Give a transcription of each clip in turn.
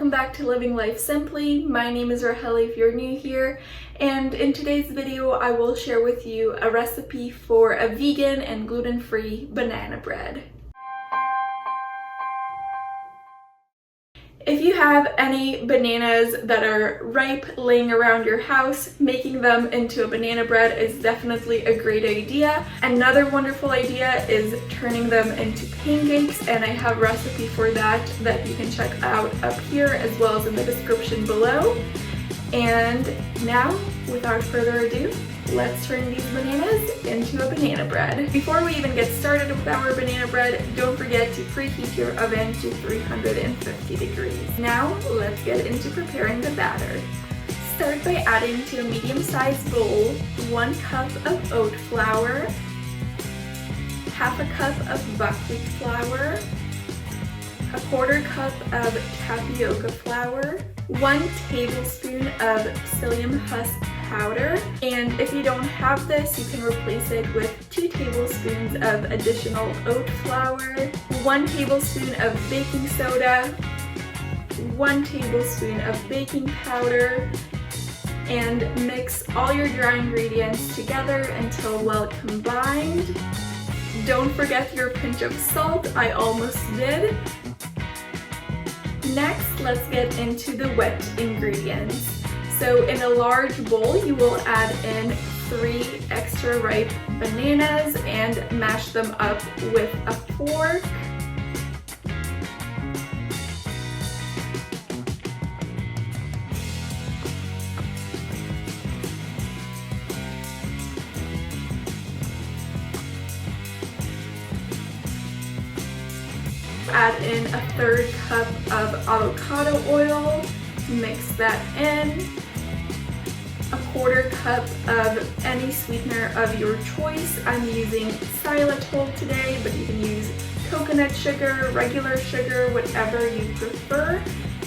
welcome back to Living Life Simply. My name is Rahel if you're new here, and in today's video I will share with you a recipe for a vegan and gluten-free banana bread. If you have any bananas that are ripe laying around your house, making them into a banana bread is definitely a great idea. Another wonderful idea is turning them into pancakes, and I have a recipe for that you can check out up here as well as in the description below. And now, without further ado, let's turn these bananas into a banana bread. Before we even get started with our banana bread, don't forget to preheat your oven to 350 degrees. Now, let's get into preparing the batter. Start by adding to a medium-sized bowl 1 cup of oat flour, half a cup of buckwheat flour, a 1/4 cup of tapioca flour, 1 tablespoon of psyllium husk powder, and if you don't have this, you can replace it with 2 tablespoons of additional oat flour, 1 tablespoon of baking soda, 1 tablespoon of baking powder, and mix all your dry ingredients together until well combined. Don't forget your pinch of salt, I almost did. Next, let's get into the wet ingredients. So in a large bowl, you will add in 3 extra ripe bananas and mash them up with a fork. Add in a 1/3 cup of avocado oil, mix that in, a 1/4 cup of any sweetener of your choice. I'm using xylitol today, but you can use coconut sugar, regular sugar, whatever you prefer.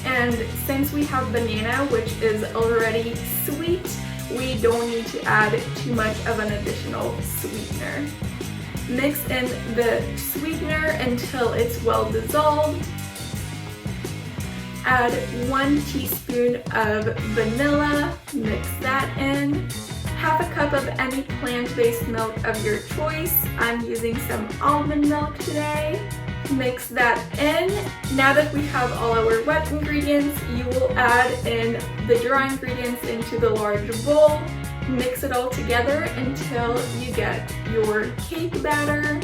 And since we have banana, which is already sweet, we don't need to add too much of an additional sweetener. Mix in the sweetener until it's well dissolved. Add 1 teaspoon of vanilla, mix that in. Half a cup of any plant-based milk of your choice. I'm using some almond milk today. Mix that in. Now that we have all our wet ingredients, you will add in the dry ingredients into the large bowl. Mix it all together until you get your cake batter.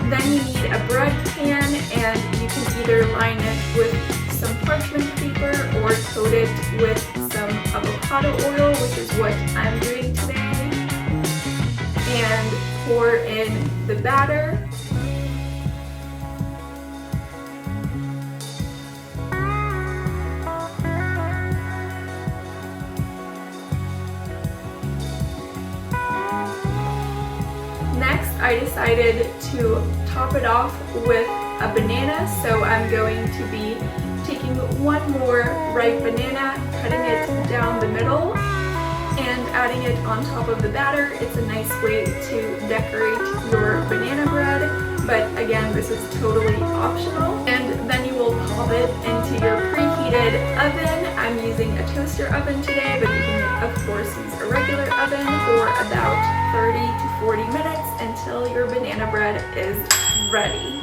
Then you need a bread pan, and you can either line it with some parchment paper or coat it with some avocado oil, which is what I'm doing today, and pour in the batter. Next, I decided to top it off with a banana, so I'm going to be taking 1 more ripe banana, cutting it down the middle, and adding it on top of the batter. It's a nice way to decorate your banana bread, but again, this is totally optional. And then you will pop it into your preheated oven. I'm using a toaster oven today, but you can of course use a regular oven for about 30 to 40 minutes until your banana bread is ready.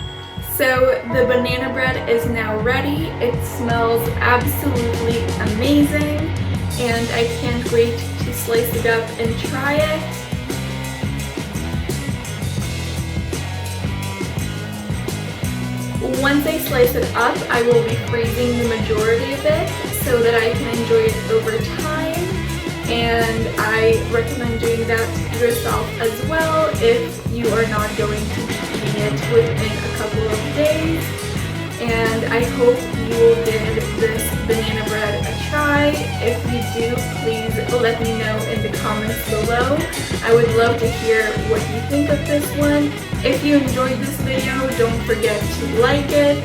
So the banana bread is now ready. It smells absolutely amazing, and I can't wait to slice it up and try it. Once I slice it up, I will be freezing the majority of it so that I can enjoy it over time, and I recommend doing that yourself as well if you are not going to be eating it within a couple of days. And I hope you will give this banana bread a try. If you do, please let me know in the comments below. I would love to hear what you think of this one. If you enjoyed this video, don't forget to like it.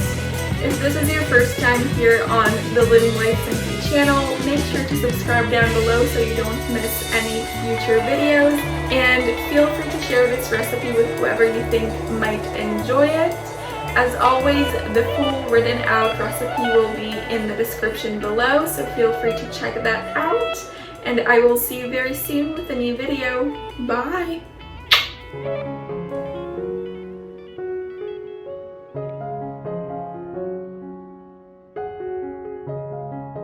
If this is your first time here on the Living Life Simply channel, make sure to subscribe down below so you don't miss any future videos. And feel free to share this recipe with whoever you think might enjoy it. As always, the full written out recipe will be in the description below, so feel free to check that out. And I will see you very soon with a new video. Bye!